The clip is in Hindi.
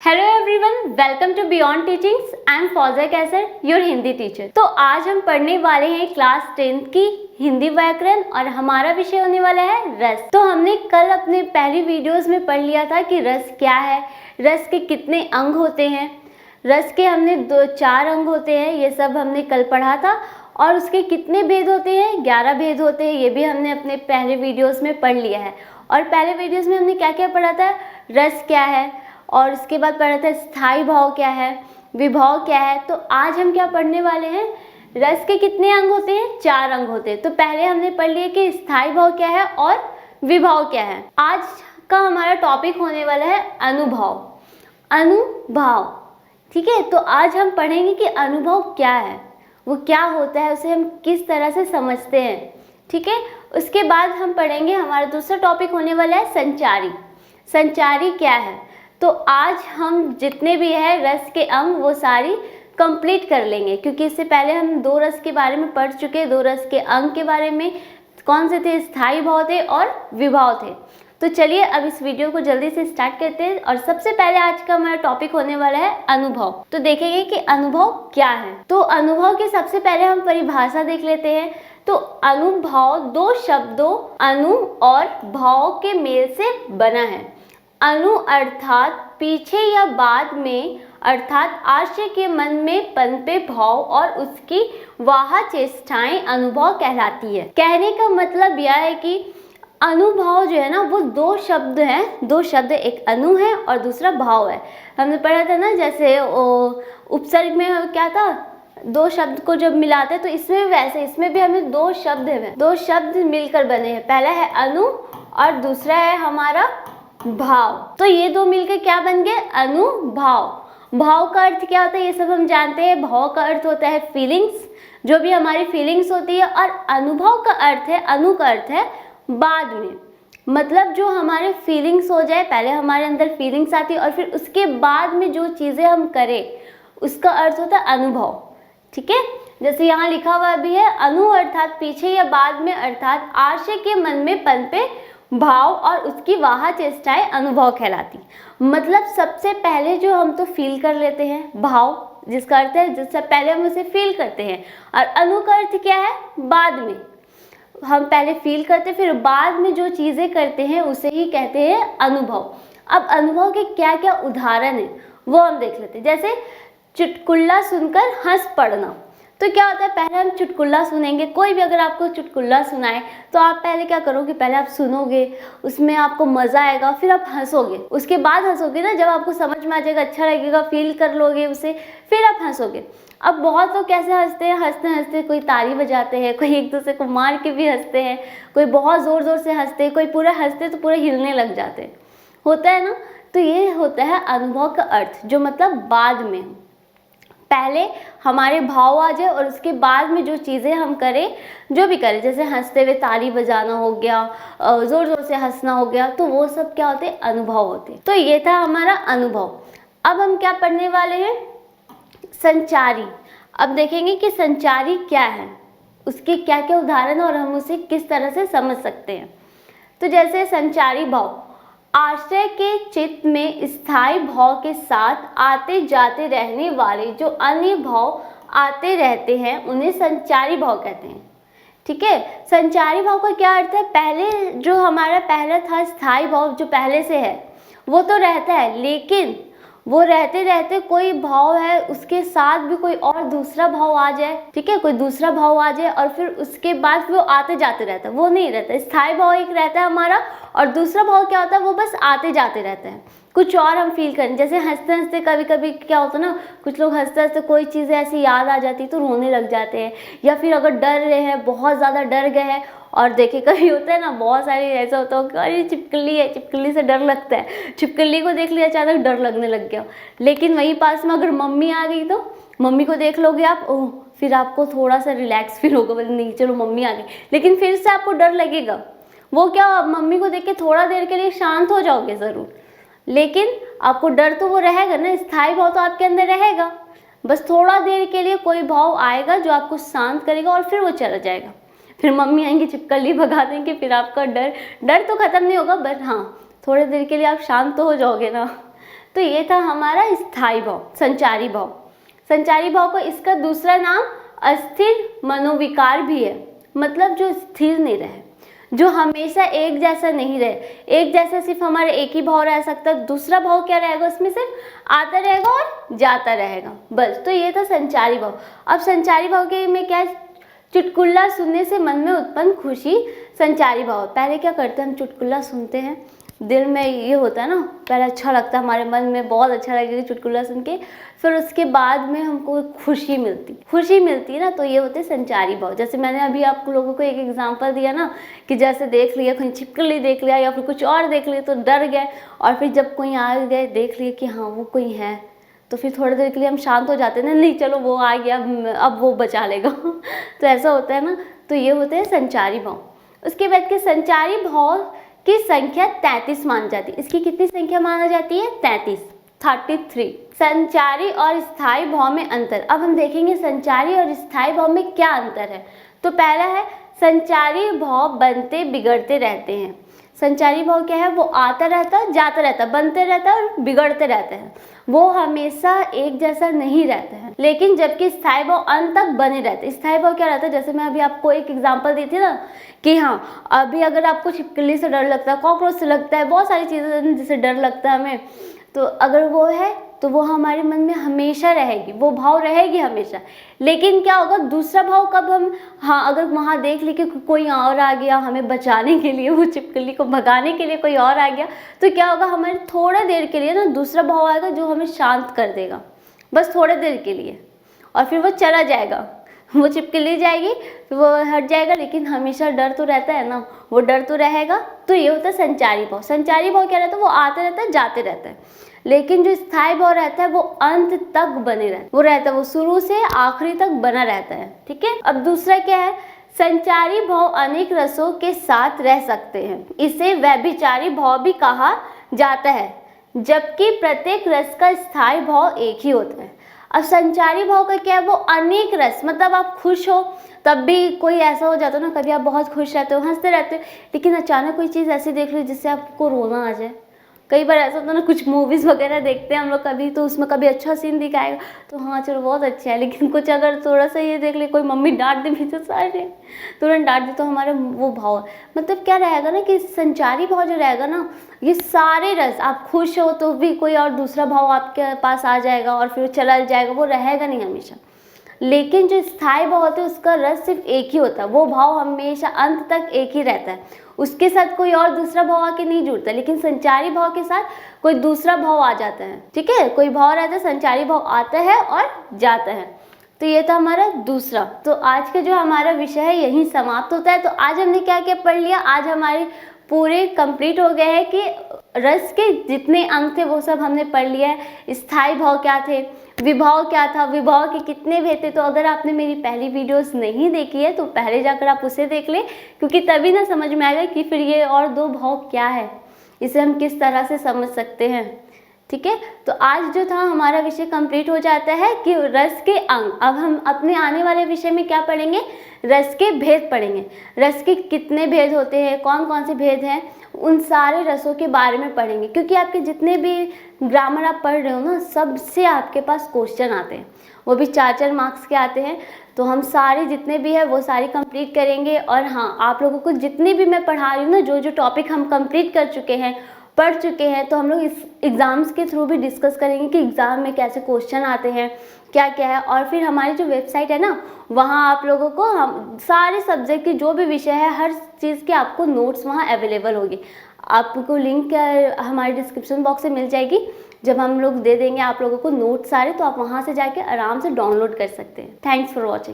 Hello everyone, welcome to beyond teachings. I am Fauzia Kaiser, your Hindi teacher. तो आज हम पढ़ने वाले हैं क्लास 10th की हिंदी व्याकरण और हमारा विषय होने वाला है रस। तो हमने कल अपने पहली वीडियोस में पढ़ लिया था कि रस क्या है, रस के कितने अंग होते हैं। रस के हमने 4 अंग होते हैं, ये सब हमने कल पढ़ा था। और उसके कितने भेद होते हैं, 11 भेद होते हैं, ये भी हमने अपने पहले वीडियोस में पढ़ लिया है। और पहले वीडियोस में हमने क्या क्या पढ़ा था, रस क्या है, और उसके बाद पढ़ा था स्थाई भाव क्या है, विभाव क्या है। तो आज हम क्या पढ़ने वाले हैं, रस के कितने अंग होते हैं, 4 अंग होते हैं। तो पहले हमने पढ़ लिया कि स्थाई भाव क्या है और विभाव क्या है। आज का हमारा टॉपिक होने वाला है अनुभव। अनुभव, ठीक है। तो आज हम पढ़ेंगे कि अनुभव क्या है, वो क्या होता है, उसे हम किस तरह से समझते हैं, ठीक है। उसके बाद हम पढ़ेंगे, हमारा दूसरा टॉपिक होने वाला है संचारी। संचारी क्या है, तो आज हम जितने भी है रस के अंग वो सारी कंप्लीट कर लेंगे, क्योंकि इससे पहले हम 2 रस के बारे में पढ़ चुके हैं। 2 रस के अंग के बारे में कौन से थे, स्थाई भाव थे और विभाव थे। तो चलिए अब इस वीडियो को जल्दी से स्टार्ट करते हैं। और सबसे पहले आज का हमारा टॉपिक होने वाला है अनुभव। तो देखेंगे कि अनुभव क्या है। तो अनुभव की सबसे पहले हम परिभाषा देख लेते हैं। तो अनुभव 2 शब्दों अनु और भाव के मेल से बना है। अनु अर्थात पीछे या बाद में, अर्थात आशय के मन में पनपे भाव और उसकी वाह चेष्टाएं अनुभव कहलाती है। कहने का मतलब यह है कि अनुभव जो है ना वो 2 शब्द हैं। 2 शब्द, एक अनु है और दूसरा भाव है। हमने पढ़ा था ना, जैसे उपसर्ग में क्या था, 2 शब्द को जब मिलाते हैं, तो इसमें वैसे इसमें भी हमें 2 शब्द हैं, 2 शब्द मिलकर बने हैं। पहला है अनु और दूसरा है हमारा भाव। तो ये 2 मिलकर क्या बन गए, अनुभाव। भाव का अर्थ क्या होता है ये सब हम जानते हैं। भाव का अर्थ होता है फीलिंग्स, जो भी हमारी फीलिंग्स होती है। और अनुभव का अर्थ है, अनु का अर्थ है बाद में, मतलब जो हमारे फीलिंग्स हो जाए, पहले हमारे अंदर फीलिंग्स आती है और फिर उसके बाद में जो चीज़ें हम करें उसका अर्थ होता है अनुभव, ठीक है। जैसे यहाँ लिखा हुआ भी है, अनु अर्थात पीछे या बाद में, अर्थात आशय के मन में पनपे भाव और उसकी वाह चेष्टाएं अनुभव कहलाती। मतलब सबसे पहले जो हम तो फील कर लेते हैं, भाव जिसका अर्थ है जिससे पहले हम उसे फील करते हैं। और अनु का अर्थ क्या है, बाद में। हम पहले फील करते फिर बाद में जो चीज़ें करते हैं उसे ही कहते हैं अनुभव। अब अनुभव के क्या क्या उदाहरण हैं वो हम देख लेते हैं। जैसे चुटकुला सुनकर हंस पड़ना। तो क्या होता है, पहले हम चुटकुला सुनेंगे, कोई भी अगर आपको चुटकुला सुनाए तो आप पहले क्या करोगे, पहले आप सुनोगे, उसमें आपको मज़ा आएगा, फिर आप हंसोगे। उसके बाद हंसोगे ना, जब आपको समझ में आ जाएगा, अच्छा लगेगा, फील कर लोगे उसे, फिर आप हंसोगे। अब बहुत लोग कैसे हंसते हैं, हंसते हंसते कोई ताली बजाते हैं, कोई एक दूसरे को मार के भी हंसते हैं, कोई बहुत ज़ोर ज़ोर से हंसते हैं, कोई पूरा हंसते तो पूरा हिलने लग जाते हैं, होता है ना। तो ये होता है अनुभव का अर्थ, जो मतलब बाद में, पहले हमारे भाव आ जाए और उसके बाद में जो चीज़ें हम करें, जो भी करें, जैसे हंसते हुए ताली बजाना हो गया, ज़ोर ज़ोर से हंसना हो गया, तो वो सब क्या होते हैं, अनुभव होते हैं। तो ये था हमारा अनुभव। अब हम क्या पढ़ने वाले हैं, संचारी। अब देखेंगे कि संचारी क्या है, उसके क्या क्या उदाहरण और हम उसे किस तरह से समझ सकते हैं। तो जैसे संचारी भाव, आश्रय के चित्त में स्थायी भाव के साथ आते जाते रहने वाले जो अन्य भाव आते रहते हैं उन्हें संचारी भाव कहते हैं, ठीक है। संचारी भाव का क्या अर्थ है, पहले जो हमारा पहला था स्थायी भाव जो पहले से है वो तो रहता है, लेकिन वो रहते रहते कोई भाव है उसके साथ भी कोई और दूसरा भाव आ जाए, ठीक है, कोई दूसरा भाव आ जाए और फिर उसके बाद वो आते जाते रहता है, वो नहीं रहता। स्थायी भाव एक रहता है हमारा और दूसरा भाव क्या होता है, वो बस आते जाते रहता है, कुछ और हम फील करें। जैसे हंसते हंसते कभी कभी क्या होता है ना, कुछ लोग हंसते हंसते कोई चीज़ें ऐसी याद आ जाती तो रोने लग जाते हैं, या फिर अगर डर रहे हैं, बहुत ज़्यादा डर गए हैं। और देखिए कभी होता है ना, बहुत सारे ऐसा होता है कि अरे छिपकली है, छिपकली से डर लगता है, छिपकली को देख लिया अचानक डर लगने लग गया। लेकिन वहीं पास में अगर मम्मी आ गई तो मम्मी को देख लोगे आप, ओह, फिर आपको थोड़ा सा रिलैक्स फील होगा, बोले नहीं चलो मम्मी आ गई, लेकिन फिर से आपको डर लगेगा। वो क्या, मम्मी को देख के थोड़ा देर के लिए शांत हो जाओगे ज़रूर, लेकिन आपको डर तो वो रहेगा ना, स्थायी भाव तो आपके अंदर रहेगा। बस थोड़ा देर के लिए कोई भाव आएगा जो आपको शांत करेगा और फिर वो चला जाएगा। फिर मम्मी आएंगी, छिपकली भगा देंगे, फिर आपका डर तो ख़त्म नहीं होगा, बट हाँ थोड़ी देर के लिए आप शांत तो हो जाओगे ना। तो ये था हमारा स्थायी भाव, संचारी भाव। संचारी भाव को इसका दूसरा नाम अस्थिर मनोविकार भी है, मतलब जो स्थिर नहीं रहे, जो हमेशा एक जैसा नहीं रहे। एक जैसा सिर्फ हमारा एक ही भाव रह सकता है, दूसरा भाव क्या रहेगा उसमें, सिर्फ आता रहेगा और जाता रहेगा, बस। तो ये था संचारी भाव। अब संचारी भाव के में क्या, चुटकुला सुनने से मन में उत्पन्न खुशी, संचारी भाव। पहले क्या करते हैं, हम चुटकुला सुनते हैं, दिल में ये होता है ना, पहले अच्छा लगता है, हमारे मन में बहुत अच्छा लगेगा चुटकुला सुन के, फिर उसके बाद में हमको खुशी मिलती है ना, तो ये होते हैं संचारी भाव। जैसे मैंने अभी आप लोगों को एक एग्जांपल दिया ना, कि जैसे देख लिया कहीं छिपकली देख लिया या फिर कुछ और देख लिया तो डर गए, और फिर जब कोई आ गए देख लिया कि हाँ वो कोई है, तो फिर थोड़ी देर के लिए हम शांत हो जाते हैं ना, नहीं चलो वो आ गया अब वो बचा लेगा तो ऐसा होता है ना, तो ये होते हैं संचारी भाव। उसके बाद के संचारी भाव की संख्या 33 मानी जाती है। इसकी कितनी संख्या माना जाती है, 33। संचारी और स्थायी भाव में अंतर। अब हम देखेंगे संचारी और स्थायी भाव में क्या अंतर है। तो पहला है, संचारी भाव बनते बिगड़ते रहते हैं। संचारी भाव क्या है, वो आता रहता है जाता रहता है, बनते रहता है और बिगड़ते रहते हैं, वो हमेशा एक जैसा नहीं रहता है। लेकिन जबकि स्थायी भाव अंत तक बने रहते हैं। स्थायी भाव क्या रहता है, जैसे मैं अभी आपको एक एग्जांपल दी थी ना, कि हाँ अभी अगर आपको छिपकली से डर लगता है, कॉकरोच से लगता है, बहुत सारी चीज़ें जिससे डर लगता है हमें, तो अगर वो है तो वो हमारे मन में हमेशा रहेगी, वो भाव रहेगी हमेशा। लेकिन क्या होगा, दूसरा भाव कब हम, हाँ अगर वहाँ देख ले कि कोई और आ गया हमें बचाने के लिए, वो छिपकली को भगाने के लिए कोई और आ गया, तो क्या होगा, हमारे थोड़ा देर के लिए ना दूसरा भाव आएगा जो हमें शांत कर देगा, बस थोड़े देर के लिए, और फिर वो चला जाएगा, वो छिपकली जाएगी, वो हट जाएगा, लेकिन हमेशा डर तो रहता है ना, वो डर तो रहेगा। तो ये होता है संचारी भाव। संचारी भाव क्या रहता है, वो आते रहता है जाते रहता है। लेकिन जो स्थायी भाव रहता है वो अंत तक बने रहता है, वो शुरू से आखिरी तक बना रहता है। ठीक है। अब दूसरा क्या है, संचारी भाव अनेक रसों के साथ रह सकते हैं, इसे व्यभिचारी भाव भी कहा जाता है, जबकि प्रत्येक रस का स्थायी भाव एक ही होता है। अब संचारी भाव का क्या है, वो अनेक रस, मतलब आप खुश हो तब भी कोई ऐसा हो जाता है ना, कभी आप बहुत खुश रहते हो, हंसते रहते हो, लेकिन अचानक कोई चीज़ ऐसी देख लो जिससे आपको रोना आ जाए। कई बार ऐसा होता है ना, कुछ मूवीज़ वगैरह देखते हैं हम लोग कभी, तो उसमें कभी अच्छा सीन दिखाएगा तो हाँ चलो बहुत अच्छा है, लेकिन कुछ अगर थोड़ा सा ये देख ले, कोई मम्मी डांट दे पीछे सारे तुरंत डांट दे, तो हमारा वो भाव, मतलब क्या रहेगा ना, कि संचारी भाव जो रहेगा ना, ये सारे रस, आप खुश हो तो भी कोई और दूसरा भाव आपके पास आ जाएगा और फिर चला जाएगा, वो रहेगा नहीं हमेशा। लेकिन जो स्थायी भाव होता है उसका रस सिर्फ एक ही होता है, वो भाव हमेशा अंत तक एक ही रहता है, उसके साथ कोई और दूसरा भाव आके नहीं जुड़ता। लेकिन संचारी भाव के साथ कोई दूसरा भाव आ जाता है। ठीक है, कोई भाव रहता है, संचारी भाव आता है और जाता है। तो ये था हमारा दूसरा। तो आज का जो हमारा विषय है यही समाप्त होता है। तो आज हमने क्या क्या पढ़ लिया, आज हमारे पूरे कंप्लीट हो गए हैं कि रस के जितने अंग थे वो सब हमने पढ़ लिया है। स्थायी भाव क्या थे, विभाव क्या था, विभाव के कितने भेद थे। तो अगर आपने मेरी पहली वीडियोस नहीं देखी है तो पहले जाकर आप उसे देख लें, क्योंकि तभी ना समझ में आएगा कि फिर ये और दो भाव क्या है, इसे हम किस तरह से समझ सकते हैं। ठीक है, तो आज जो था हमारा विषय कंप्लीट हो जाता है कि रस के अंग। अब हम अपने आने वाले विषय में क्या पढ़ेंगे, रस के भेद पढ़ेंगे। रस के कितने भेद होते हैं, कौन कौन से भेद हैं, उन सारे रसों के बारे में पढ़ेंगे। क्योंकि आपके जितने भी ग्रामर आप पढ़ रहे हो ना, सबसे आपके पास क्वेश्चन आते हैं, वो भी 4-4 मार्क्स के आते हैं। तो हम सारे जितने भी है वो सारे कंप्लीट करेंगे। और हाँ, आप लोगों को जितने भी मैं पढ़ा रही हूँ ना, जो जो टॉपिक हम कंप्लीट कर चुके हैं, पढ़ चुके हैं, तो हम लोग इस एग्ज़ाम्स के थ्रू भी डिस्कस करेंगे कि एग्ज़ाम में कैसे क्वेश्चन आते हैं, क्या क्या है। और फिर हमारी जो वेबसाइट है ना, वहाँ आप लोगों को हम सारे सब्जेक्ट के जो भी विषय है, हर चीज़ के आपको नोट्स वहाँ अवेलेबल होगी। आपको लिंक हमारे डिस्क्रिप्शन बॉक्स से मिल जाएगी। जब हम लोग दे देंगे आप लोगों को नोट्स सारे, तो आप वहाँ से जाके आराम से डाउनलोड कर सकते हैं। Thanks for watching.